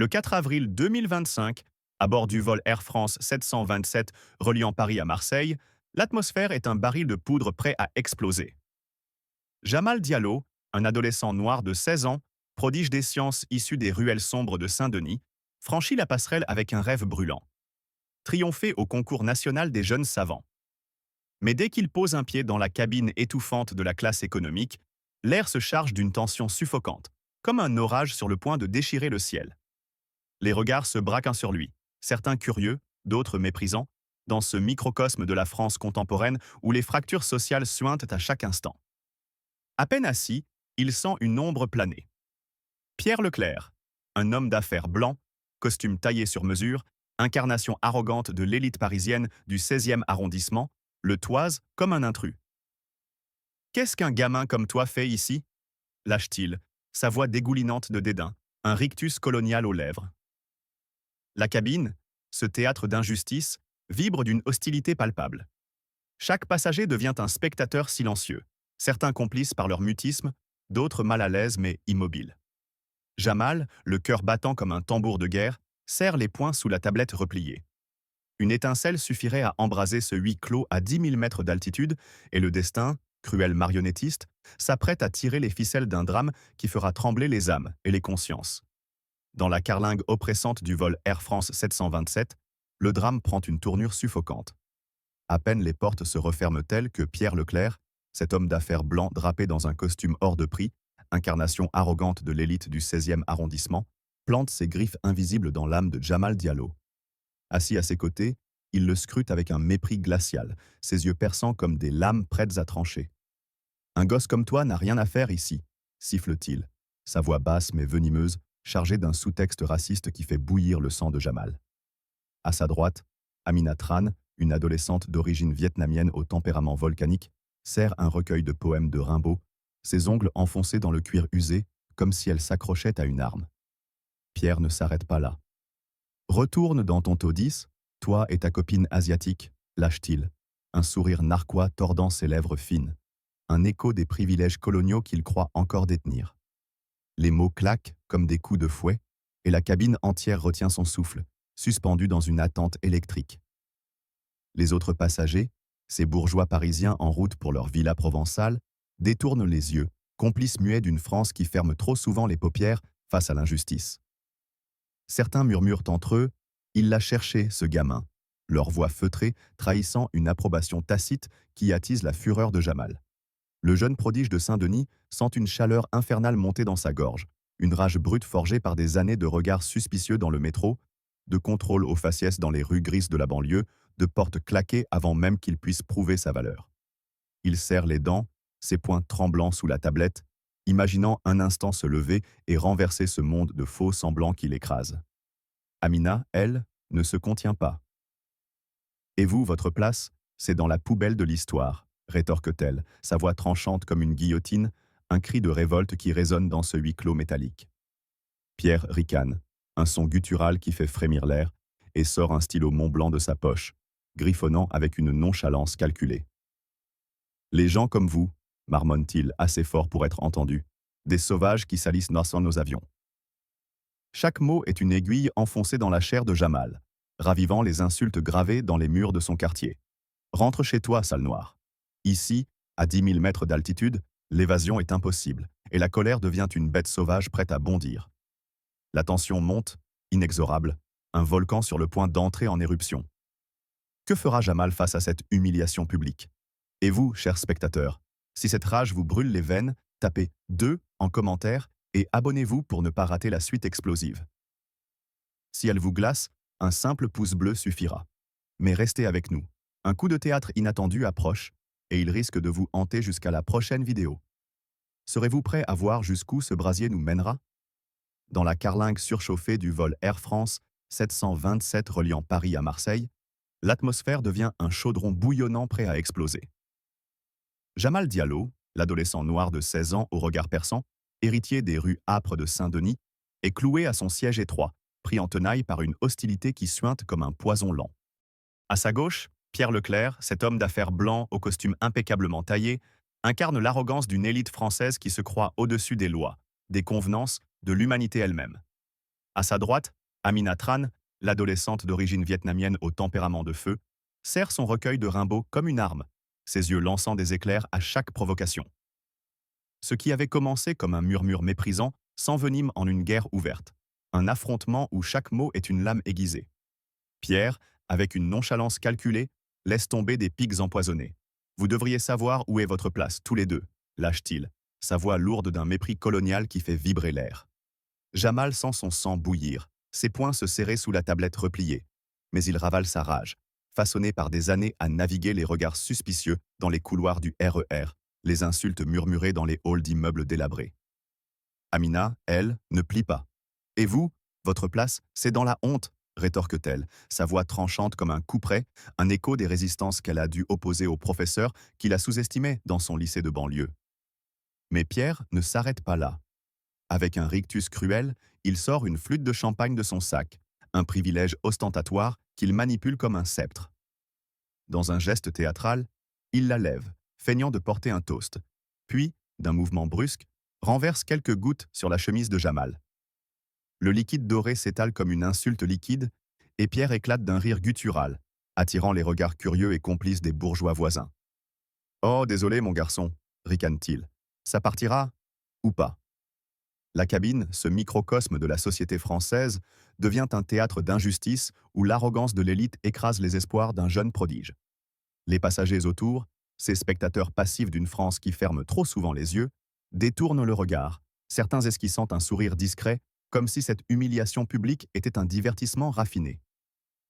Le 4 avril 2025, à bord du vol Air France 727 reliant Paris à Marseille, l'atmosphère est un baril de poudre prêt à exploser. Jamal Diallo, un adolescent noir de 16 ans, prodige des sciences issu des ruelles sombres de Saint-Denis, franchit la passerelle avec un rêve brûlant. Triompher au concours national des jeunes savants. Mais dès qu'il pose un pied dans la cabine étouffante de la classe économique, l'air se charge d'une tension suffocante, comme un orage sur le point de déchirer le ciel. Les regards se braquent sur lui, certains curieux, d'autres méprisants, dans ce microcosme de la France contemporaine où les fractures sociales suintent à chaque instant. À peine assis, il sent une ombre planer. Pierre Leclerc, un homme d'affaires blanc, costume taillé sur mesure, incarnation arrogante de l'élite parisienne du 16e arrondissement, le toise comme un intrus. Qu'est-ce qu'un gamin comme toi fait ici lâche-t-il, sa voix dégoulinante de dédain, un rictus colonial aux lèvres. La cabine, ce théâtre d'injustice, vibre d'une hostilité palpable. Chaque passager devient un spectateur silencieux, certains complices par leur mutisme, d'autres mal à l'aise mais immobiles. Jamal, le cœur battant comme un tambour de guerre, serre les poings sous la tablette repliée. Une étincelle suffirait à embraser ce huis clos à 10 000 mètres d'altitude et le destin, cruel marionnettiste, s'apprête à tirer les ficelles d'un drame qui fera trembler les âmes et les consciences. Dans la carlingue oppressante du vol Air France 727, le drame prend une tournure suffocante. À peine les portes se referment-elles que Pierre Leclerc, cet homme d'affaires blanc drapé dans un costume hors de prix, incarnation arrogante de l'élite du 16e arrondissement, plante ses griffes invisibles dans l'âme de Jamal Diallo. Assis à ses côtés, il le scrute avec un mépris glacial, ses yeux perçants comme des lames prêtes à trancher. « Un gosse comme toi n'a rien à faire ici », siffle-t-il, sa voix basse mais venimeuse, chargée d'un sous-texte raciste qui fait bouillir le sang de Jamal. À sa droite, Amina Tran, une adolescente d'origine vietnamienne au tempérament volcanique, serre un recueil de poèmes de Rimbaud, ses ongles enfoncés dans le cuir usé, comme si elle s'accrochait à une arme. Pierre ne s'arrête pas là. « Retourne dans ton taudis, toi et ta copine asiatique, lâche-t-il, un sourire narquois tordant ses lèvres fines, un écho des privilèges coloniaux qu'il croit encore détenir. Les mots claquent comme des coups de fouet, et la cabine entière retient son souffle, suspendue dans une attente électrique. Les autres passagers, ces bourgeois parisiens en route pour leur villa provençale, détournent les yeux, complices muets d'une France qui ferme trop souvent les paupières face à l'injustice. Certains murmurent entre eux « Il l'a cherché, ce gamin », leur voix feutrée trahissant une approbation tacite qui attise la fureur de Jamal. Le jeune prodige de Saint-Denis sent une chaleur infernale monter dans sa gorge, une rage brute forgée par des années de regards suspicieux dans le métro, de contrôle aux faciès dans les rues grises de la banlieue, de portes claquées avant même qu'il puisse prouver sa valeur. Il serre les dents, ses poings tremblants sous la tablette, imaginant un instant se lever et renverser ce monde de faux semblants qui l'écrase. Amina, elle, ne se contient pas. « Et vous, votre place, c'est dans la poubelle de l'histoire », rétorque-t-elle, sa voix tranchante comme une guillotine, un cri de révolte qui résonne dans ce huis clos métallique. Pierre ricane, un son guttural qui fait frémir l'air, et sort un stylo Montblanc de sa poche, griffonnant avec une nonchalance calculée. « Les gens comme vous, marmonne-t-il assez fort pour être entendu, des sauvages qui salissent nos avions. » Chaque mot est une aiguille enfoncée dans la chair de Jamal, ravivant les insultes gravées dans les murs de son quartier. « Rentre chez toi, sale noire. Ici, à 10 000 mètres d'altitude, l'évasion est impossible, et la colère devient une bête sauvage prête à bondir. » La tension monte, inexorable, un volcan sur le point d'entrer en éruption. Que fera Jamal face à cette humiliation publique? Et vous, chers spectateurs, si cette rage vous brûle les veines, tapez 2 en commentaire et abonnez-vous pour ne pas rater la suite explosive. Si elle vous glace, un simple pouce bleu suffira. Mais restez avec nous. Un coup de théâtre inattendu approche et il risque de vous hanter jusqu'à la prochaine vidéo. Serez-vous prêt à voir jusqu'où ce brasier nous mènera? Dans la carlingue surchauffée du vol Air France 727 reliant Paris à Marseille, l'atmosphère devient un chaudron bouillonnant prêt à exploser. Jamal Diallo, l'adolescent noir de 16 ans au regard perçant, héritier des rues âpres de Saint-Denis, est cloué à son siège étroit, pris en tenaille par une hostilité qui suinte comme un poison lent. À sa gauche, Pierre Leclerc, cet homme d'affaires blanc au costume impeccablement taillé, incarne l'arrogance d'une élite française qui se croit au-dessus des lois, des convenances, de l'humanité elle-même. À sa droite, Amina Tran, l'adolescente d'origine vietnamienne au tempérament de feu, serre son recueil de Rimbaud comme une arme, ses yeux lançant des éclairs à chaque provocation. Ce qui avait commencé comme un murmure méprisant s'envenime en une guerre ouverte, un affrontement où chaque mot est une lame aiguisée. Pierre, avec une nonchalance calculée, laisse tomber des pics empoisonnés. Vous devriez savoir où est votre place, tous les deux, lâche-t-il, sa voix lourde d'un mépris colonial qui fait vibrer l'air. Jamal sent son sang bouillir, ses poings se serrer sous la tablette repliée. Mais il ravale sa rage, façonné par des années à naviguer les regards suspicieux dans les couloirs du RER, les insultes murmurées dans les halls d'immeubles délabrés. Amina, elle, ne plie pas. Et vous, votre place, c'est dans la honte, rétorque-t-elle, sa voix tranchante comme un couperet, un écho des résistances qu'elle a dû opposer au professeur qui la sous-estimait dans son lycée de banlieue. Mais Pierre ne s'arrête pas là. Avec un rictus cruel, il sort une flûte de champagne de son sac, un privilège ostentatoire qu'il manipule comme un sceptre. Dans un geste théâtral, il la lève, feignant de porter un toast, puis, d'un mouvement brusque, renverse quelques gouttes sur la chemise de Jamal. Le liquide doré s'étale comme une insulte liquide, et Pierre éclate d'un rire guttural, attirant les regards curieux et complices des bourgeois voisins. « Oh, désolé, mon garçon, ricane-t-il. Ça partira ou pas ?» La cabine, ce microcosme de la société française, devient un théâtre d'injustice où l'arrogance de l'élite écrase les espoirs d'un jeune prodige. Les passagers autour, ces spectateurs passifs d'une France qui ferme trop souvent les yeux, détournent le regard, certains esquissant un sourire discret, comme si cette humiliation publique était un divertissement raffiné.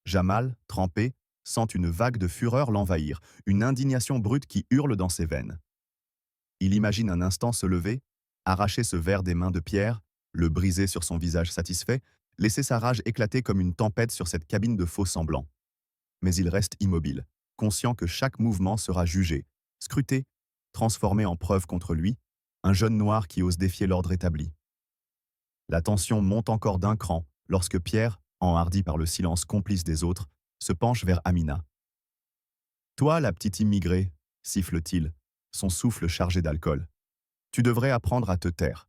Jamal, trempé, sent une vague de fureur l'envahir, une indignation brute qui hurle dans ses veines. Il imagine un instant se lever, arracher ce verre des mains de Pierre, le briser sur son visage satisfait, laisser sa rage éclater comme une tempête sur cette cabine de faux semblants. Mais il reste immobile, conscient que chaque mouvement sera jugé, scruté, transformé en preuve contre lui, un jeune noir qui ose défier l'ordre établi. La tension monte encore d'un cran lorsque Pierre, enhardi par le silence complice des autres, se penche vers Amina. « Toi, la petite immigrée, siffle-t-il, son souffle chargé d'alcool. Tu devrais apprendre à te taire. »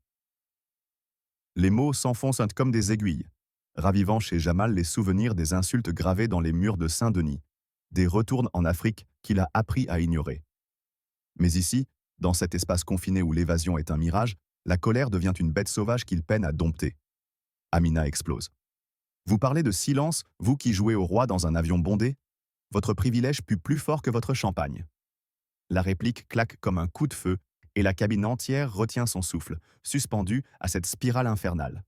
Les mots s'enfoncent comme des aiguilles, ravivant chez Jamal les souvenirs des insultes gravées dans les murs de Saint-Denis, des retours en Afrique qu'il a appris à ignorer. Mais ici, dans cet espace confiné où l'évasion est un mirage, la colère devient une bête sauvage qu'il peine à dompter. Amina explose. « Vous parlez de silence, vous qui jouez au roi dans un avion bondé? Votre privilège pue plus fort que votre champagne. » La réplique claque comme un coup de feu, et la cabine entière retient son souffle, suspendue à cette spirale infernale.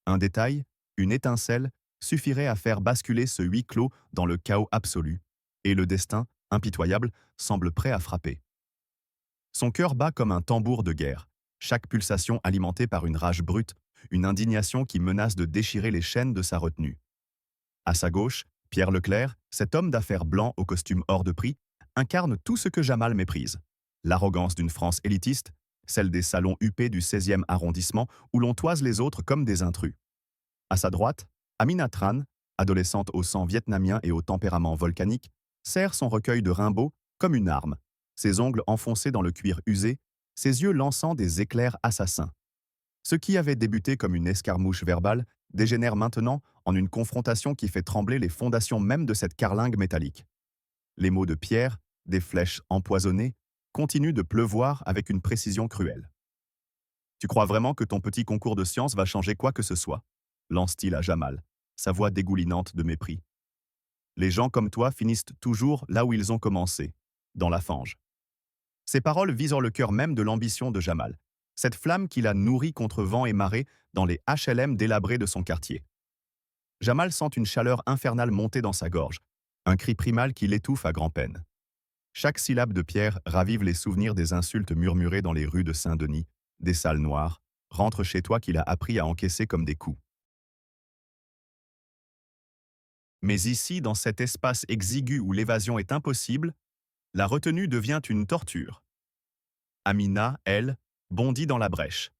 Un détail, une étincelle, suffirait à faire basculer ce huis clos dans le chaos absolu, et le destin, impitoyable, semble prêt à frapper. Son cœur bat comme un tambour de guerre, chaque pulsation alimentée par une rage brute, une indignation qui menace de déchirer les chaînes de sa retenue. À sa gauche, Pierre Leclerc, cet homme d'affaires blanc au costume hors de prix, incarne tout ce que Jamal méprise. L'arrogance d'une France élitiste, celle des salons huppés du 16e arrondissement où l'on toise les autres comme des intrus. À sa droite, Amina Tran, adolescente au sang vietnamien et au tempérament volcanique, serre son recueil de Rimbaud comme une arme, ses ongles enfoncés dans le cuir usé, ses yeux lançant des éclairs assassins. Ce qui avait débuté comme une escarmouche verbale dégénère maintenant en une confrontation qui fait trembler les fondations même de cette carlingue métallique. Les mots de Pierre, des flèches empoisonnées, continuent de pleuvoir avec une précision cruelle. « Tu crois vraiment que ton petit concours de science va changer quoi que ce soit ?» lance-t-il à Jamal, sa voix dégoulinante de mépris. « Les gens comme toi finissent toujours là où ils ont commencé, dans la fange. » Ces paroles visent le cœur même de l'ambition de Jamal, cette flamme qu'il a nourrie contre vent et marée dans les HLM délabrés de son quartier. Jamal sent une chaleur infernale monter dans sa gorge, un cri primal qui l'étouffe à grand-peine. Chaque syllabe de Pierre ravive les souvenirs des insultes murmurées dans les rues de Saint-Denis, des salles noires, rentre chez toi qu'il a appris à encaisser comme des coups. Mais ici, dans cet espace exigu où l'évasion est impossible, la retenue devient une torture. Amina, elle, bondit dans la brèche.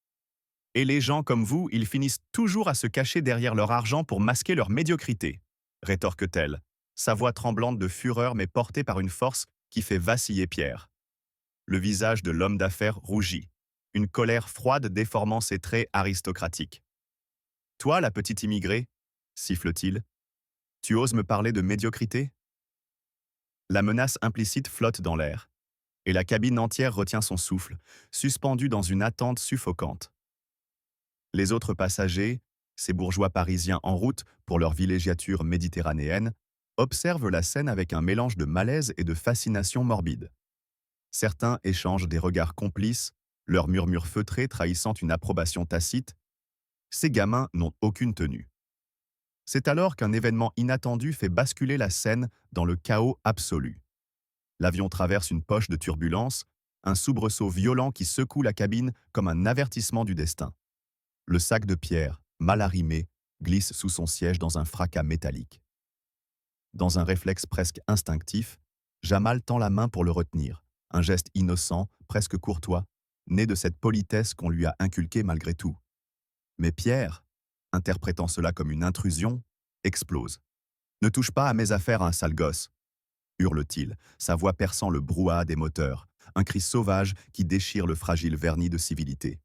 « Et les gens comme vous, ils finissent toujours à se cacher derrière leur argent pour masquer leur médiocrité, » rétorque-t-elle, sa voix tremblante de fureur mais portée par une force qui fait vaciller Pierre. Le visage de l'homme d'affaires rougit, une colère froide déformant ses traits aristocratiques. Toi, la petite immigrée, siffle-t-il, tu oses me parler de médiocrité? La menace implicite flotte dans l'air, et la cabine entière retient son souffle, suspendue dans une attente suffocante. Les autres passagers, ces bourgeois parisiens en route pour leur villégiature méditerranéenne, observent la scène avec un mélange de malaise et de fascination morbide. Certains échangent des regards complices, leurs murmures feutrés trahissant une approbation tacite. Ces gamins n'ont aucune tenue. C'est alors qu'un événement inattendu fait basculer la scène dans le chaos absolu. L'avion traverse une poche de turbulence, un soubresaut violent qui secoue la cabine comme un avertissement du destin. Le sac de pierre, mal arrimé, glisse sous son siège dans un fracas métallique. Dans un réflexe presque instinctif, Jamal tend la main pour le retenir, un geste innocent, presque courtois, né de cette politesse qu'on lui a inculquée malgré tout. Mais Pierre, interprétant cela comme une intrusion, explose. « Ne touche pas à mes affaires, un sale gosse !» hurle-t-il, sa voix perçant le brouhaha des moteurs, un cri sauvage qui déchire le fragile vernis de civilité.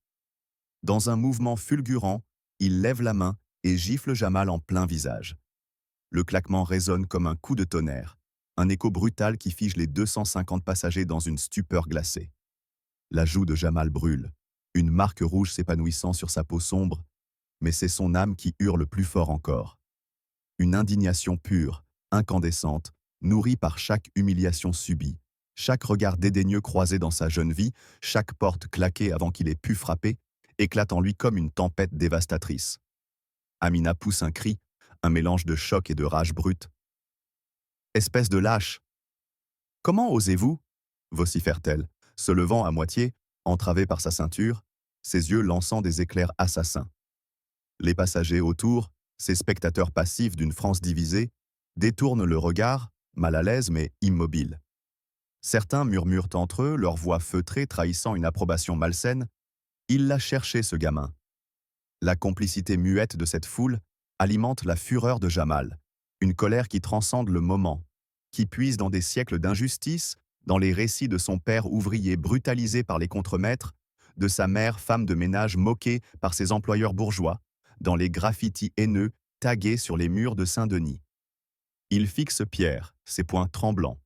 Dans un mouvement fulgurant, il lève la main et gifle Jamal en plein visage. Le claquement résonne comme un coup de tonnerre, un écho brutal qui fige les 250 passagers dans une stupeur glacée. La joue de Jamal brûle, une marque rouge s'épanouissant sur sa peau sombre, mais c'est son âme qui hurle plus fort encore. Une indignation pure, incandescente, nourrie par chaque humiliation subie, chaque regard dédaigneux croisé dans sa jeune vie, chaque porte claquée avant qu'il ait pu frapper, éclate en lui comme une tempête dévastatrice. Amina pousse un cri, un mélange de choc et de rage brute. « Espèce de lâche !»« Comment osez-vous » vocifère-t-elle, se levant à moitié, entravée par sa ceinture, ses yeux lançant des éclairs assassins. Les passagers autour, ces spectateurs passifs d'une France divisée, détournent le regard, mal à l'aise mais immobiles. Certains murmurent entre eux, leur voix feutrée trahissant une approbation malsaine. Il l'a cherché, ce gamin. La complicité muette de cette foule alimente la fureur de Jamal, une colère qui transcende le moment, qui puise dans des siècles d'injustice, dans les récits de son père ouvrier brutalisé par les contremaîtres, de sa mère femme de ménage moquée par ses employeurs bourgeois, dans les graffitis haineux tagués sur les murs de Saint-Denis. Il fixe Pierre, ses poings tremblants,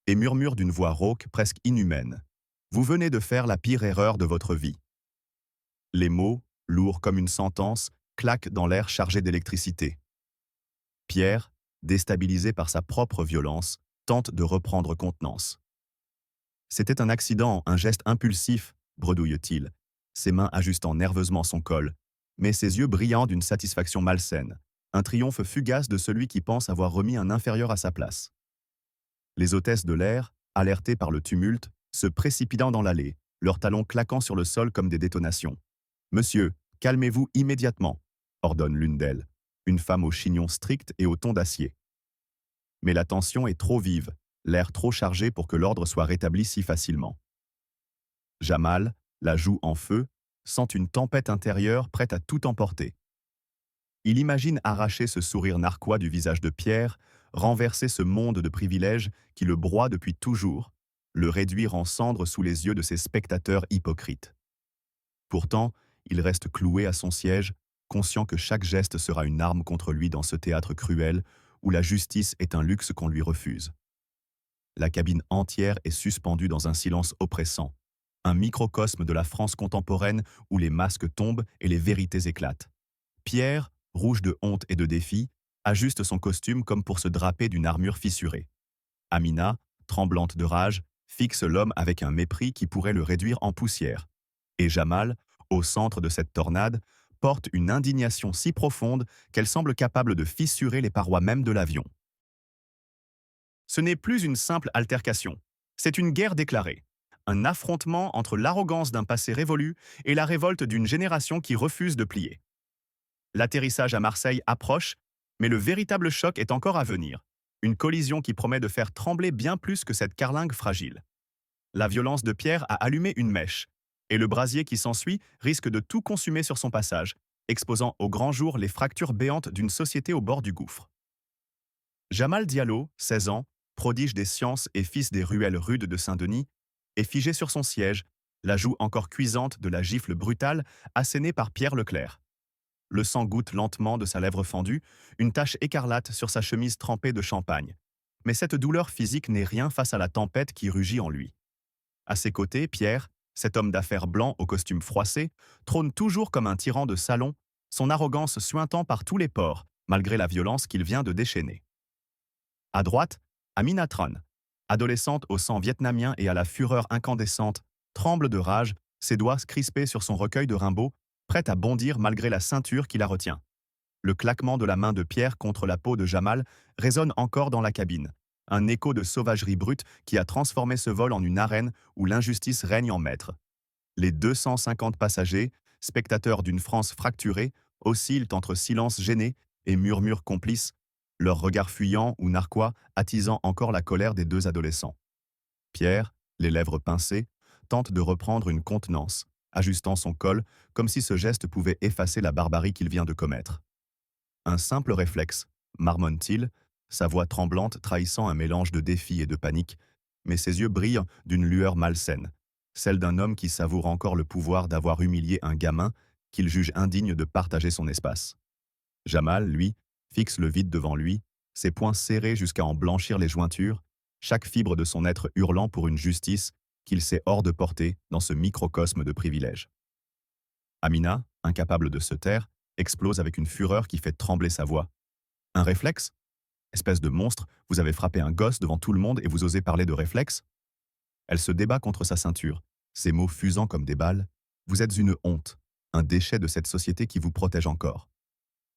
et murmure d'une voix rauque presque inhumaine. « Vous venez de faire la pire erreur de votre vie. » Les mots, lourds comme une sentence, claquent dans l'air chargé d'électricité. Pierre, déstabilisé par sa propre violence, tente de reprendre contenance. « C'était un accident, un geste impulsif, » bredouille-t-il, ses mains ajustant nerveusement son col, mais ses yeux brillant d'une satisfaction malsaine, un triomphe fugace de celui qui pense avoir remis un inférieur à sa place. Les hôtesses de l'air, alertées par le tumulte, se précipitant dans l'allée, leurs talons claquant sur le sol comme des détonations. « Monsieur, calmez-vous immédiatement », ordonne l'une d'elles, une femme au chignon strict et au ton d'acier. Mais la tension est trop vive, l'air trop chargé pour que l'ordre soit rétabli si facilement. Jamal, la joue en feu, sent une tempête intérieure prête à tout emporter. Il imagine arracher ce sourire narquois du visage de Pierre, renverser ce monde de privilèges qui le broie depuis toujours, le réduire en cendres sous les yeux de ses spectateurs hypocrites. Pourtant, il reste cloué à son siège, conscient que chaque geste sera une arme contre lui dans ce théâtre cruel où la justice est un luxe qu'on lui refuse. La cabine entière est suspendue dans un silence oppressant, un microcosme de la France contemporaine où les masques tombent et les vérités éclatent. Pierre, rouge de honte et de défi, ajuste son costume comme pour se draper d'une armure fissurée. Amina, tremblante de rage, fixe l'homme avec un mépris qui pourrait le réduire en poussière. Et Jamal, au centre de cette tornade, porte une indignation si profonde qu'elle semble capable de fissurer les parois même de l'avion. Ce n'est plus une simple altercation, c'est une guerre déclarée. Un affrontement entre l'arrogance d'un passé révolu et la révolte d'une génération qui refuse de plier. L'atterrissage à Marseille approche, mais le véritable choc est encore à venir. Une collision qui promet de faire trembler bien plus que cette carlingue fragile. La violence de Pierre a allumé une mèche, et le brasier qui s'ensuit risque de tout consumer sur son passage, exposant au grand jour les fractures béantes d'une société au bord du gouffre. Jamal Diallo, 16 ans, prodige des sciences et fils des ruelles rudes de Saint-Denis, est figé sur son siège, la joue encore cuisante de la gifle brutale assénée par Pierre Leclerc. le sang goutte lentement de sa lèvre fendue, une tache écarlate sur sa chemise trempée de champagne. Mais cette douleur physique n'est rien face à la tempête qui rugit en lui. À ses côtés, Pierre, cet homme d'affaires blanc au costume froissé, trône toujours comme un tyran de salon, son arrogance suintant par tous les pores, malgré la violence qu'il vient de déchaîner. À droite, Amina Tran, adolescente au sang vietnamien et à la fureur incandescente, tremble de rage, ses doigts crispés sur son recueil de Rimbaud, prête à bondir malgré la ceinture qui la retient. Le claquement de la main de Pierre contre la peau de Jamal résonne encore dans la cabine, un écho de sauvagerie brute qui a transformé ce vol en une arène où l'injustice règne en maître. Les 250 passagers, spectateurs d'une France fracturée, oscillent entre silence gêné et murmures complices, leurs regards fuyants ou narquois attisant encore la colère des deux adolescents. Pierre, les lèvres pincées, tente de reprendre une contenance, ajustant son col comme si ce geste pouvait effacer la barbarie qu'il vient de commettre. Un simple réflexe, marmonne-t-il, sa voix tremblante trahissant un mélange de défi et de panique, mais ses yeux brillent d'une lueur malsaine, celle d'un homme qui savoure encore le pouvoir d'avoir humilié un gamin qu'il juge indigne de partager son espace. Jamal, lui, fixe le vide devant lui, ses poings serrés jusqu'à en blanchir les jointures, chaque fibre de son être hurlant pour une justice qu'il sait hors de portée dans ce microcosme de privilèges. Amina, incapable de se taire, explose avec une fureur qui fait trembler sa voix. Un réflexe? Espèce de monstre, vous avez frappé un gosse devant tout le monde et vous osez parler de réflexe? Elle se débat contre sa ceinture, ses mots fusant comme des balles. Vous êtes une honte, un déchet de cette société qui vous protège encore.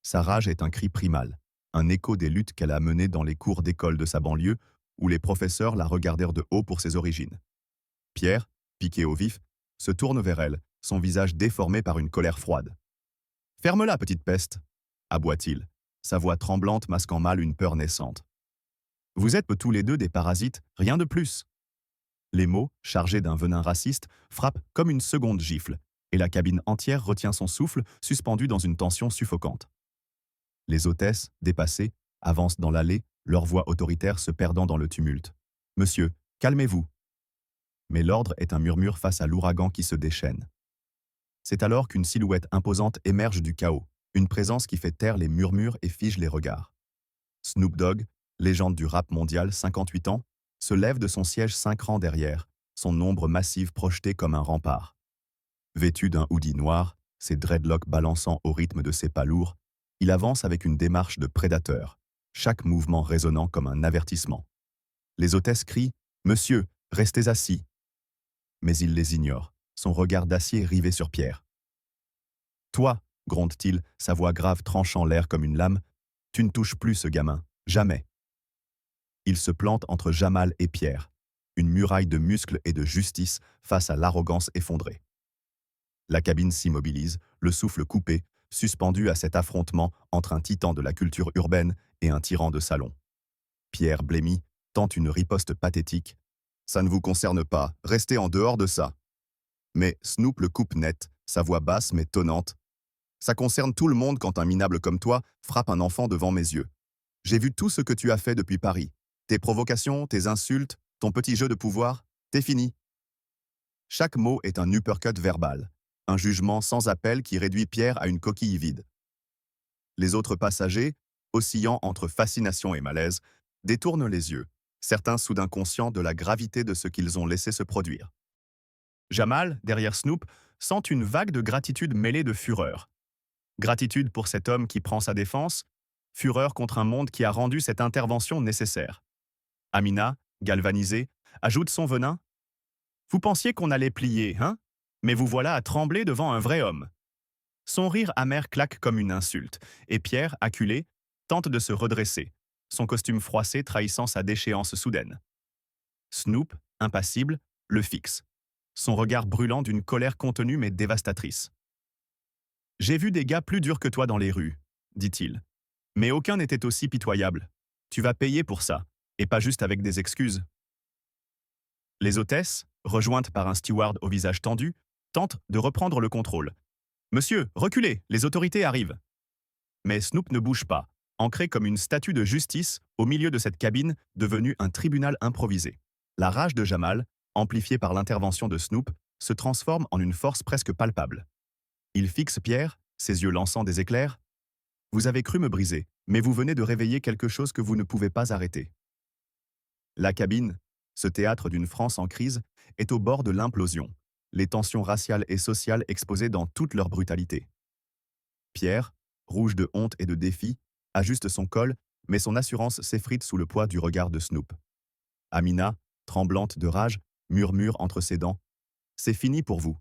Sa rage est un cri primal, un écho des luttes qu'elle a menées dans les cours d'école de sa banlieue, où les professeurs la regardèrent de haut pour ses origines. Pierre, piqué au vif, se tourne vers elle, son visage déformé par une colère froide. « Ferme-la, petite peste !» aboie-t-il, sa voix tremblante masquant mal une peur naissante. « Vous êtes tous les deux des parasites, rien de plus !» Les mots, chargés d'un venin raciste, frappent comme une seconde gifle, et la cabine entière retient son souffle, suspendu dans une tension suffocante. Les hôtesses, dépassées, avancent dans l'allée, leur voix autoritaire se perdant dans le tumulte. « Monsieur, calmez-vous !» Mais l'ordre est un murmure face à l'ouragan qui se déchaîne. C'est alors qu'une silhouette imposante émerge du chaos, une présence qui fait taire les murmures et fige les regards. Snoop Dogg, légende du rap mondial, 58 ans, se lève de son siège 5 rangs derrière, son ombre massive projetée comme un rempart. Vêtu d'un hoodie noir, ses dreadlocks balançant au rythme de ses pas lourds, il avance avec une démarche de prédateur, chaque mouvement résonnant comme un avertissement. Les hôtesses crient « Monsieur, restez assis !» Mais il les ignore, son regard d'acier rivé sur Pierre. « Toi, gronde-t-il, sa voix grave tranchant l'air comme une lame, tu ne touches plus ce gamin, jamais. » Il se plante entre Jamal et Pierre, une muraille de muscles et de justice face à l'arrogance effondrée. La cabine s'immobilise, le souffle coupé, suspendu à cet affrontement entre un titan de la culture urbaine et un tyran de salon. Pierre, blêmi, tente une riposte pathétique. « Ça ne vous concerne pas, restez en dehors de ça. » Mais Snoop le coupe net, sa voix basse mais tonnante. « Ça concerne tout le monde quand un minable comme toi frappe un enfant devant mes yeux. J'ai vu tout ce que tu as fait depuis Paris. Tes provocations, tes insultes, ton petit jeu de pouvoir, t'es fini. » Chaque mot est un uppercut verbal, un jugement sans appel qui réduit Pierre à une coquille vide. Les autres passagers, oscillant entre fascination et malaise, détournent les yeux, certains soudain conscients de la gravité de ce qu'ils ont laissé se produire. Jamal, derrière Snoop, sent une vague de gratitude mêlée de fureur. Gratitude pour cet homme qui prend sa défense, fureur contre un monde qui a rendu cette intervention nécessaire. Amina, galvanisée, ajoute son venin. « Vous pensiez qu'on allait plier, hein? Mais vous voilà à trembler devant un vrai homme. » Son rire amer claque comme une insulte, et Pierre, acculé, tente de se redresser, son costume froissé trahissant sa déchéance soudaine. Snoop, impassible, le fixe, son regard brûlant d'une colère contenue mais dévastatrice. « J'ai vu des gars plus durs que toi dans les rues, » dit-il. « Mais aucun n'était aussi pitoyable. Tu vas payer pour ça, et pas juste avec des excuses. » Les hôtesses, rejointes par un steward au visage tendu, tentent de reprendre le contrôle. « Monsieur, reculez, les autorités arrivent !» Mais Snoop ne bouge pas, ancré comme une statue de justice au milieu de cette cabine devenue un tribunal improvisé. La rage de Jamal, amplifiée par l'intervention de Snoop, se transforme en une force presque palpable. Il fixe Pierre, ses yeux lançant des éclairs. Vous avez cru me briser, mais vous venez de réveiller quelque chose que vous ne pouvez pas arrêter. La cabine, ce théâtre d'une France en crise, est au bord de l'implosion, les tensions raciales et sociales exposées dans toute leur brutalité. Pierre, rouge de honte et de défi, ajuste son col, mais son assurance s'effrite sous le poids du regard de Snoop. Amina, tremblante de rage, murmure entre ses dents. C'est fini pour vous.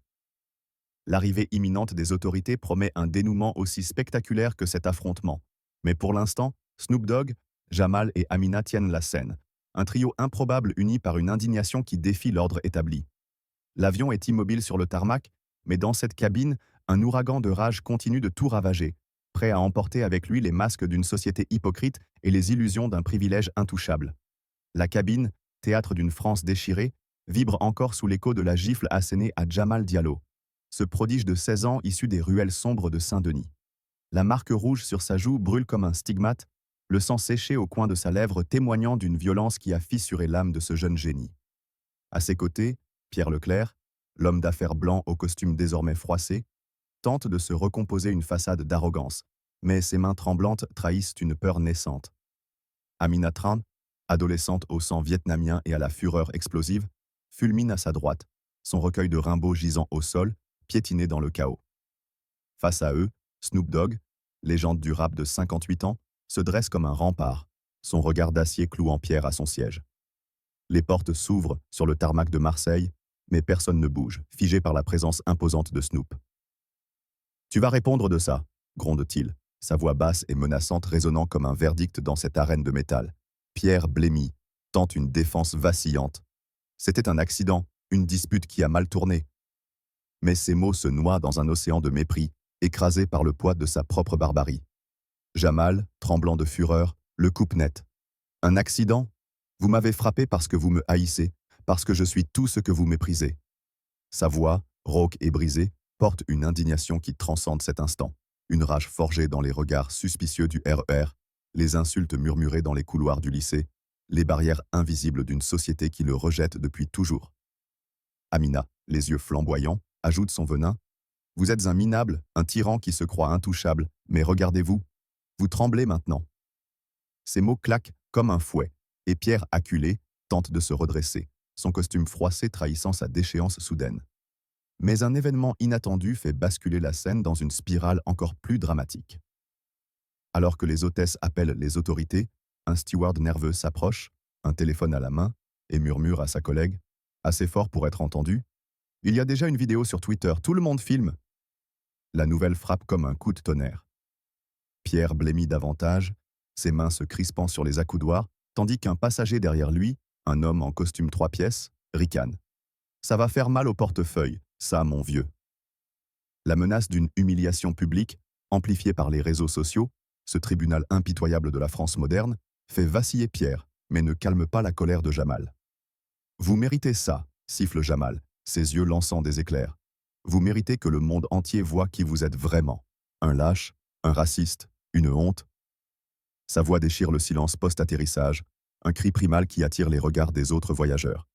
L'arrivée imminente des autorités promet un dénouement aussi spectaculaire que cet affrontement. Mais pour l'instant, Snoop Dogg, Jamal et Amina tiennent la scène. Un trio improbable uni par une indignation qui défie l'ordre établi. L'avion est immobile sur le tarmac, mais dans cette cabine, un ouragan de rage continue de tout ravager, prêt à emporter avec lui les masques d'une société hypocrite et les illusions d'un privilège intouchable. La cabine, théâtre d'une France déchirée, vibre encore sous l'écho de la gifle assénée à Jamal Diallo, ce prodige de 16 ans issu des ruelles sombres de Saint-Denis. La marque rouge sur sa joue brûle comme un stigmate, le sang séché au coin de sa lèvre témoignant d'une violence qui a fissuré l'âme de ce jeune génie. À ses côtés, Pierre Leclerc, l'homme d'affaires blanc au costume désormais froissé, tente de se recomposer une façade d'arrogance, mais ses mains tremblantes trahissent une peur naissante. Amina Tran, adolescente au sang vietnamien et à la fureur explosive, fulmine à sa droite, son recueil de Rimbaud gisant au sol, piétiné dans le chaos. Face à eux, Snoop Dogg, légende du rap de 58 ans, se dresse comme un rempart, son regard d'acier clouant Pierre à son siège. Les portes s'ouvrent sur le tarmac de Marseille, mais personne ne bouge, figé par la présence imposante de Snoop. « Tu vas répondre de ça », gronde-t-il, sa voix basse et menaçante résonnant comme un verdict dans cette arène de métal. Pierre blêmit, tente une défense vacillante. C'était un accident, une dispute qui a mal tourné. Mais ses mots se noient dans un océan de mépris, écrasé par le poids de sa propre barbarie. Jamal, tremblant de fureur, le coupe net. « Un accident ? Vous m'avez frappé parce que vous me haïssez, parce que je suis tout ce que vous méprisez. » Sa voix, rauque et brisée, porte une indignation qui transcende cet instant. Une rage forgée dans les regards suspicieux du RER, les insultes murmurées dans les couloirs du lycée, les barrières invisibles d'une société qui le rejette depuis toujours. Amina, les yeux flamboyants, ajoute son venin. « Vous êtes un minable, un tyran qui se croit intouchable, mais regardez-vous, vous tremblez maintenant. » Ces mots claquent comme un fouet, et Pierre, acculé, tente de se redresser, son costume froissé trahissant sa déchéance soudaine. Mais un événement inattendu fait basculer la scène dans une spirale encore plus dramatique. Alors que les hôtesses appellent les autorités, un steward nerveux s'approche, un téléphone à la main, et murmure à sa collègue, assez fort pour être entendu, « Il y a déjà une vidéo sur Twitter, tout le monde filme. » La nouvelle frappe comme un coup de tonnerre. Pierre blêmit davantage, ses mains se crispant sur les accoudoirs, tandis qu'un passager derrière lui, un homme en costume 3 pièces, ricane. « Ça va faire mal au portefeuille, ça, mon vieux. » La menace d'une humiliation publique, amplifiée par les réseaux sociaux, ce tribunal impitoyable de la France moderne, fait vaciller Pierre, mais ne calme pas la colère de Jamal. « Vous méritez ça, » siffle Jamal, ses yeux lançant des éclairs. « Vous méritez que le monde entier voie qui vous êtes vraiment. Un lâche, un raciste, une honte. » Sa voix déchire le silence post-atterrissage, un cri primal qui attire les regards des autres voyageurs.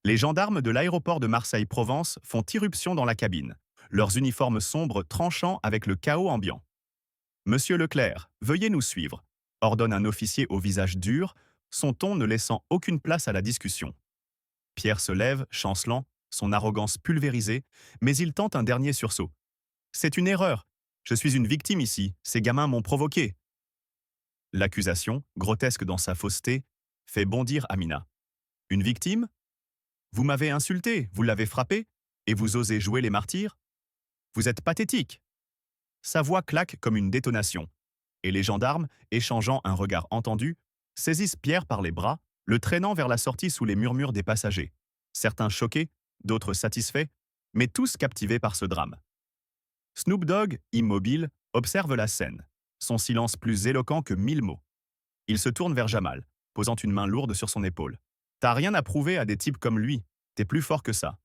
Les gendarmes de l'aéroport de Marseille-Provence font irruption dans la cabine, leurs uniformes sombres tranchant avec le chaos ambiant. « Monsieur Leclerc, veuillez nous suivre », ordonne un officier au visage dur, son ton ne laissant aucune place à la discussion. Pierre se lève, chancelant, son arrogance pulvérisée, mais il tente un dernier sursaut. « C'est une erreur. Je suis une victime ici. Ces gamins m'ont provoqué. » L'accusation, grotesque dans sa fausseté, fait bondir Amina. « Une victime ? Vous m'avez insulté, vous l'avez frappé, et vous osez jouer les martyrs ? Vous êtes pathétique. » Sa voix claque comme une détonation, et les gendarmes, échangeant un regard entendu, saisissent Pierre par les bras, le traînant vers la sortie sous les murmures des passagers. Certains choqués, d'autres satisfaits, mais tous captivés par ce drame. Snoop Dogg, immobile, observe la scène, son silence plus éloquent que 1000 mots. Il se tourne vers Jamal, posant une main lourde sur son épaule. « T'as rien à prouver à des types comme lui, t'es plus fort que ça. »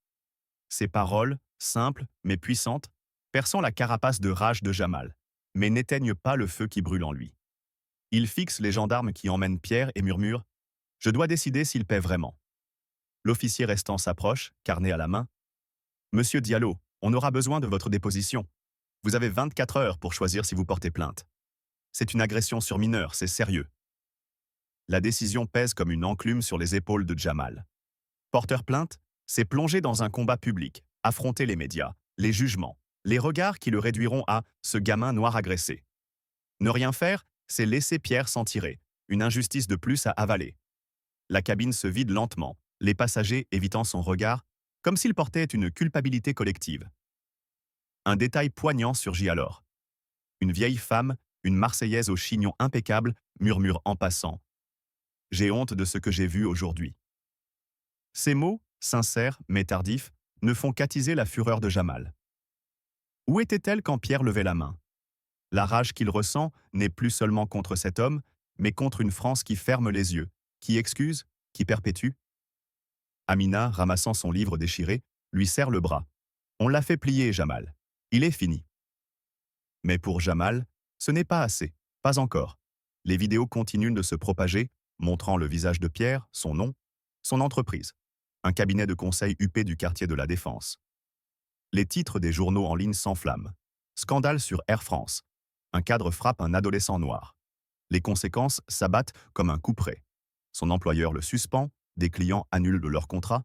Ces paroles, simples mais puissantes, perçant la carapace de rage de Jamal, mais n'éteignent pas le feu qui brûle en lui. Il fixe les gendarmes qui emmènent Pierre et murmure « Je dois décider s'il paie vraiment. » L'officier restant s'approche, carnet à la main. Monsieur Diallo, on aura besoin de votre déposition. Vous avez 24 heures pour choisir si vous portez plainte. C'est une agression sur mineur, c'est sérieux. La décision pèse comme une enclume sur les épaules de Jamal. Porteur plainte, c'est plonger dans un combat public, affronter les médias, les jugements, les regards qui le réduiront à ce gamin noir agressé. Ne rien faire, c'est laisser Pierre s'en tirer, une injustice de plus à avaler. La cabine se vide lentement, les passagers évitant son regard, comme s'il portait une culpabilité collective. Un détail poignant surgit alors. Une vieille femme, une Marseillaise au chignon impeccable, murmure en passant « J'ai honte de ce que j'ai vu aujourd'hui ». Ces mots, sincères mais tardifs, ne font qu'attiser la fureur de Jamal. Où était-elle quand Pierre levait la main? La rage qu'il ressent n'est plus seulement contre cet homme, mais contre une France qui ferme les yeux, qui excuse, qui perpétue. Amina, ramassant son livre déchiré, lui serre le bras. On l'a fait plier, Jamal. Il est fini. Mais pour Jamal, ce n'est pas assez, pas encore. Les vidéos continuent de se propager, montrant le visage de Pierre, son nom, son entreprise, un cabinet de conseil huppé du quartier de la Défense. Les titres des journaux en ligne s'enflamment. Scandale sur Air France. Un cadre frappe un adolescent noir. Les conséquences s'abattent comme un couperet. Son employeur le suspend, des clients annulent leur contrat.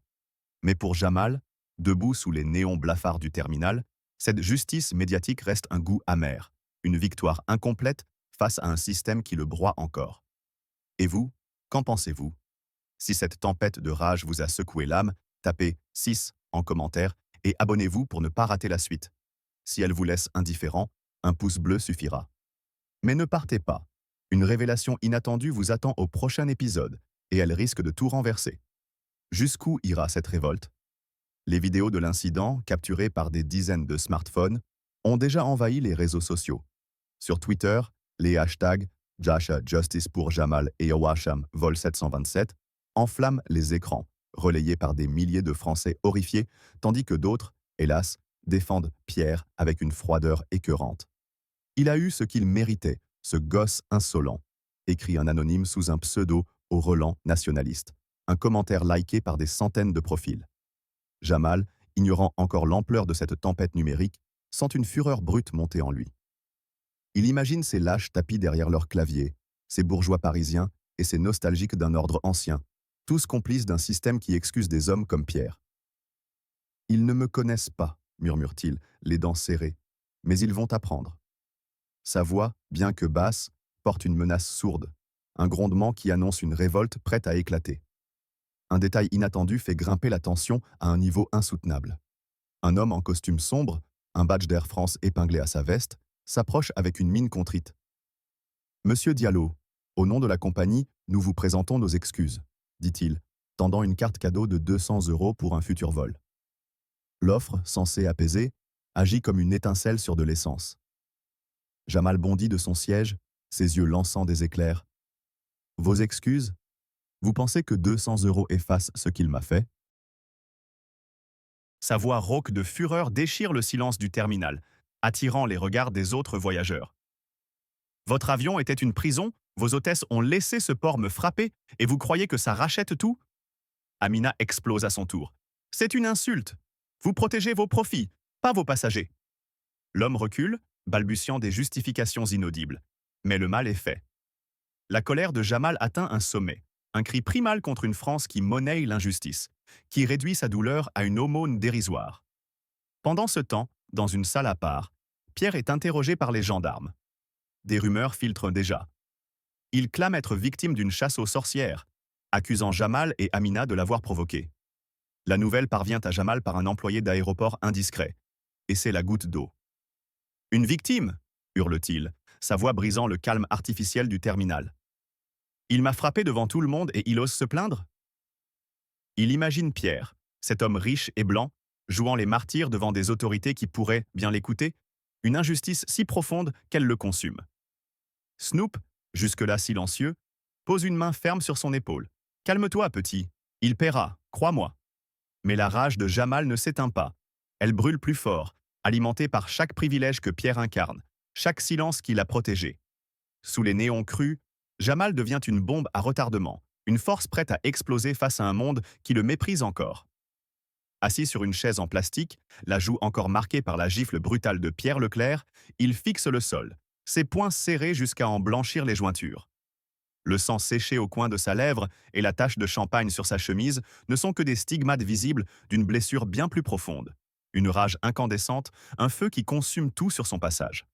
Mais pour Jamal, debout sous les néons blafards du terminal, cette justice médiatique reste un goût amer, une victoire incomplète face à un système qui le broie encore. Et vous, qu'en pensez-vous? Si cette tempête de rage vous a secoué l'âme, tapez 6 en commentaire et abonnez-vous pour ne pas rater la suite. Si elle vous laisse indifférent, un pouce bleu suffira. Mais ne partez pas. Une révélation inattendue vous attend au prochain épisode et elle risque de tout renverser. Jusqu'où ira cette révolte? Les vidéos de l'incident, capturées par des dizaines de smartphones, ont déjà envahi les réseaux sociaux. Sur Twitter, les hashtags Jasha Justice pour Jamal et Owasham Vol 727 enflamment les écrans, relayés par des milliers de Français horrifiés, tandis que d'autres, hélas, défendent Pierre avec une froideur écœurante. Il a eu ce qu'il méritait, ce gosse insolent, écrit un anonyme sous un pseudo au relent nationaliste, un commentaire liké par des centaines de profils. Jamal, ignorant encore l'ampleur de cette tempête numérique, sent une fureur brute monter en lui. Il imagine ces lâches tapis derrière leur clavier, ces bourgeois parisiens et ces nostalgiques d'un ordre ancien, tous complices d'un système qui excuse des hommes comme Pierre. « Ils ne me connaissent pas », murmure-t-il, les dents serrées, « mais ils vont apprendre. » Sa voix, bien que basse, porte une menace sourde, un grondement qui annonce une révolte prête à éclater. Un détail inattendu fait grimper la tension à un niveau insoutenable. Un homme en costume sombre, un badge d'Air France épinglé à sa veste, s'approche avec une mine contrite. « Monsieur Diallo, au nom de la compagnie, nous vous présentons nos excuses, » dit-il, tendant une carte cadeau de 200 € pour un futur vol. L'offre, censée apaiser, agit comme une étincelle sur de l'essence. Jamal bondit de son siège, ses yeux lançant des éclairs. « Vos excuses? Vous pensez que 200 € effacent ce qu'il m'a fait ?» Sa voix rauque de fureur déchire le silence du terminal, attirant les regards des autres voyageurs. « Votre avion était une prison, vos hôtesses ont laissé ce port me frapper et vous croyez que ça rachète tout ?» Amina explose à son tour. « C'est une insulte. Vous protégez vos profits, pas vos passagers. » L'homme recule, balbutiant des justifications inaudibles. Mais le mal est fait. La colère de Jamal atteint un sommet. Un cri primal contre une France qui monnaie l'injustice, qui réduit sa douleur à une aumône dérisoire. Pendant ce temps, dans une salle à part, Pierre est interrogé par les gendarmes. Des rumeurs filtrent déjà. Il clame être victime d'une chasse aux sorcières, accusant Jamal et Amina de l'avoir provoqué. La nouvelle parvient à Jamal par un employé d'aéroport indiscret, et c'est la goutte d'eau. « Une victime !» hurle-t-il, sa voix brisant le calme artificiel du terminal. Il m'a frappé devant tout le monde et il ose se plaindre? Il imagine Pierre, cet homme riche et blanc, jouant les martyrs devant des autorités qui pourraient bien l'écouter, une injustice si profonde qu'elle le consume. Snoop, jusque-là silencieux, pose une main ferme sur son épaule. « Calme-toi, petit, il paiera, crois-moi. » Mais la rage de Jamal ne s'éteint pas. Elle brûle plus fort, alimentée par chaque privilège que Pierre incarne, chaque silence qu'il a protégé. Sous les néons crus, Jamal devient une bombe à retardement, une force prête à exploser face à un monde qui le méprise encore. Assis sur une chaise en plastique, la joue encore marquée par la gifle brutale de Pierre Leclerc, il fixe le sol, ses poings serrés jusqu'à en blanchir les jointures. Le sang séché au coin de sa lèvre et la tache de champagne sur sa chemise ne sont que des stigmates visibles d'une blessure bien plus profonde. Une rage incandescente, un feu qui consume tout sur son passage.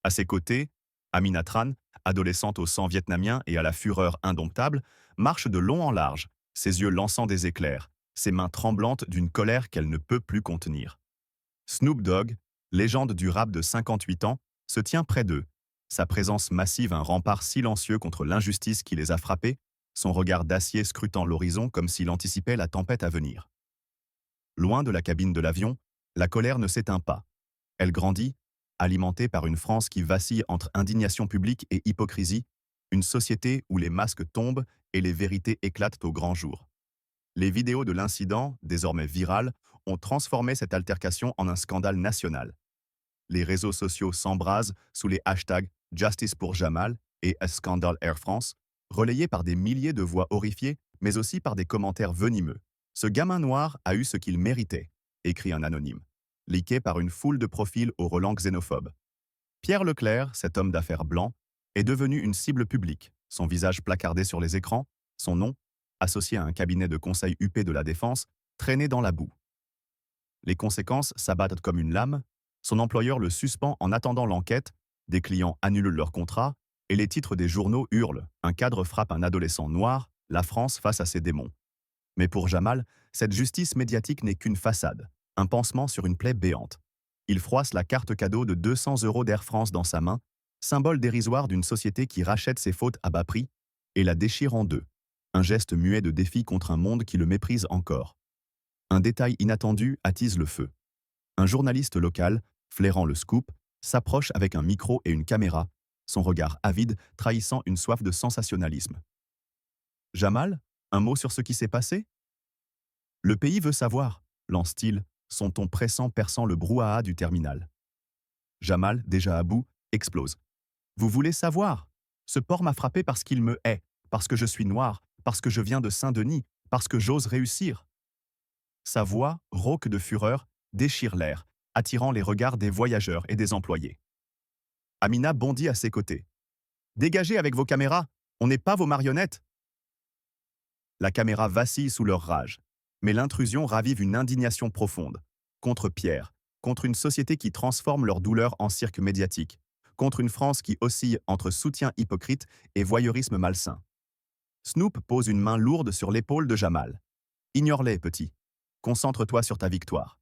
À ses côtés, Amina Tran, adolescente au sang vietnamien et à la fureur indomptable, marche de long en large, ses yeux lançant des éclairs, ses mains tremblantes d'une colère qu'elle ne peut plus contenir. Snoop Dogg, légende du rap de 58 ans, se tient près d'eux, sa présence massive un rempart silencieux contre l'injustice qui les a frappés, son regard d'acier scrutant l'horizon comme s'il anticipait la tempête à venir. Loin de la cabine de l'avion, la colère ne s'éteint pas. Elle grandit, alimentée par une France qui vacille entre indignation publique et hypocrisie, une société où les masques tombent et les vérités éclatent au grand jour. Les vidéos de l'incident, désormais virales, ont transformé cette altercation en un scandale national. Les réseaux sociaux s'embrasent sous les hashtags Justice pour Jamal et A Scandal Air France, relayés par des milliers de voix horrifiées, mais aussi par des commentaires venimeux. Ce gamin noir a eu ce qu'il méritait, écrit un anonyme, leaké par une foule de profils au relent xénophobe. Pierre Leclerc, cet homme d'affaires blanc, est devenu une cible publique, son visage placardé sur les écrans, son nom, associé à un cabinet de conseil huppé de la défense, traîné dans la boue. Les conséquences s'abattent comme une lame, son employeur le suspend en attendant l'enquête, des clients annulent leur contrat, et les titres des journaux hurlent. Un cadre frappe un adolescent noir, la France face à ses démons. Mais pour Jamal, cette justice médiatique n'est qu'une façade, un pansement sur une plaie béante. Il froisse la carte cadeau de 200 € d'Air France dans sa main, symbole dérisoire d'une société qui rachète ses fautes à bas prix, et la déchire en deux. Un geste muet de défi contre un monde qui le méprise encore. Un détail inattendu attise le feu. Un journaliste local, flairant le scoop, s'approche avec un micro et une caméra, son regard avide trahissant une soif de sensationnalisme. Jamal, un mot sur ce qui s'est passé? Le pays veut savoir, lance-t-il, son ton pressant perçant le brouhaha du terminal. Jamal, déjà à bout, explose. Vous voulez savoir? Ce port m'a frappé parce qu'il me hait, parce que je suis noir, parce que je viens de Saint-Denis, parce que j'ose réussir. Sa voix, rauque de fureur, déchire l'air, attirant les regards des voyageurs et des employés. Amina bondit à ses côtés. Dégagez avec vos caméras, on n'est pas vos marionnettes. La caméra vacille sous leur rage, mais l'intrusion ravive une indignation profonde. Contre Pierre, contre une société qui transforme leur douleur en cirque médiatique, contre une France qui oscille entre soutien hypocrite et voyeurisme malsain. Snoop pose une main lourde sur l'épaule de Jamal. Ignore-les, petit. Concentre-toi sur ta victoire.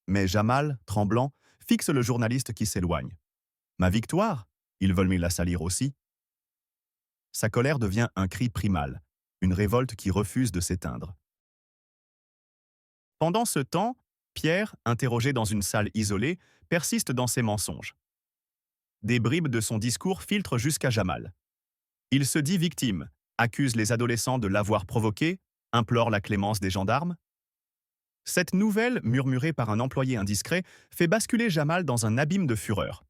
Mais Jamal, tremblant, fixe le journaliste qui s'éloigne. Ma victoire? Ils veulent la salir aussi. Sa colère devient un cri primal, une révolte qui refuse de s'éteindre. Pendant ce temps, Pierre, interrogé dans une salle isolée, persiste dans ses mensonges. Des bribes de son discours filtrent jusqu'à Jamal. Il se dit victime, accuse les adolescents de l'avoir provoqué, implore la clémence des gendarmes. Cette nouvelle, murmurée par un employé indiscret, fait basculer Jamal dans un abîme de fureur.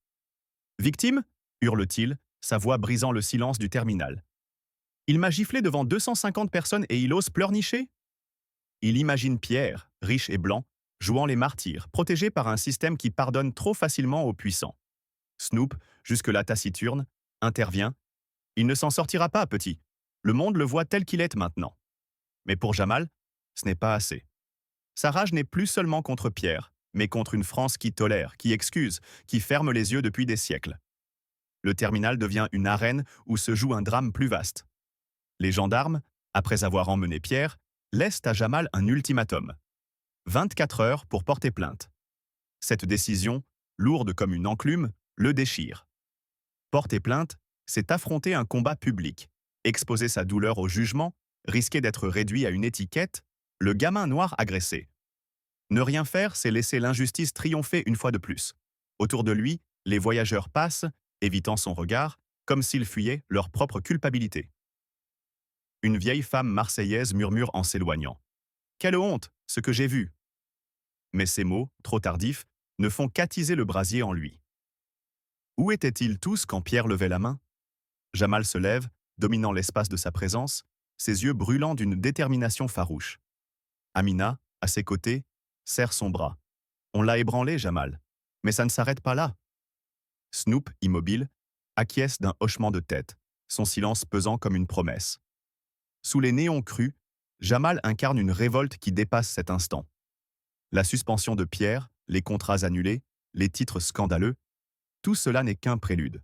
Victime? Hurle-t-il, sa voix brisant le silence du terminal. Il m'a giflé devant 250 personnes et il ose pleurnicher? Il imagine Pierre, riche et blanc, jouant les martyrs, protégé par un système qui pardonne trop facilement aux puissants. Snoop, jusque-là taciturne, intervient. Il ne s'en sortira pas, petit. Le monde le voit tel qu'il est maintenant. Mais pour Jamal, ce n'est pas assez. Sa rage n'est plus seulement contre Pierre, mais contre une France qui tolère, qui excuse, qui ferme les yeux depuis des siècles. Le terminal devient une arène où se joue un drame plus vaste. Les gendarmes, après avoir emmené Pierre, laissent à Jamal un ultimatum. 24 heures pour porter plainte. Cette décision, lourde comme une enclume, le déchire. Porter plainte, c'est affronter un combat public, exposer sa douleur au jugement, risquer d'être réduit à une étiquette, le gamin noir agressé. Ne rien faire, c'est laisser l'injustice triompher une fois de plus. Autour de lui, les voyageurs passent, évitant son regard, comme s'ils fuyaient leur propre culpabilité. Une vieille femme marseillaise murmure en s'éloignant. « Quelle honte, ce que j'ai vu !» Mais ces mots, trop tardifs, ne font qu'attiser le brasier en lui. Où étaient-ils tous quand Pierre levait la main? Jamal se lève, dominant l'espace de sa présence, ses yeux brûlants d'une détermination farouche. Amina, à ses côtés, serre son bras. On l'a ébranlé, Jamal. Mais ça ne s'arrête pas là. Snoop, immobile, acquiesce d'un hochement de tête, son silence pesant comme une promesse. Sous les néons crus, Jamal incarne une révolte qui dépasse cet instant. La suspension de Pierre, les contrats annulés, les titres scandaleux, tout cela n'est qu'un prélude.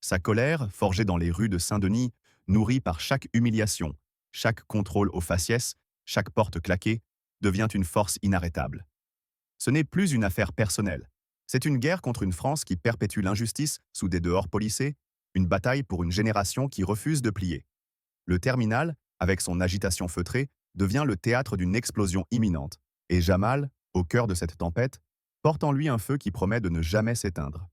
Sa colère, forgée dans les rues de Saint-Denis, nourrie par chaque humiliation, chaque contrôle aux faciès, chaque porte claquée, devient une force inarrêtable. Ce n'est plus une affaire personnelle. C'est une guerre contre une France qui perpétue l'injustice sous des dehors policés, une bataille pour une génération qui refuse de plier. Le terminal, avec son agitation feutrée, devient le théâtre d'une explosion imminente. Et Jamal, au cœur de cette tempête, porte en lui un feu qui promet de ne jamais s'éteindre.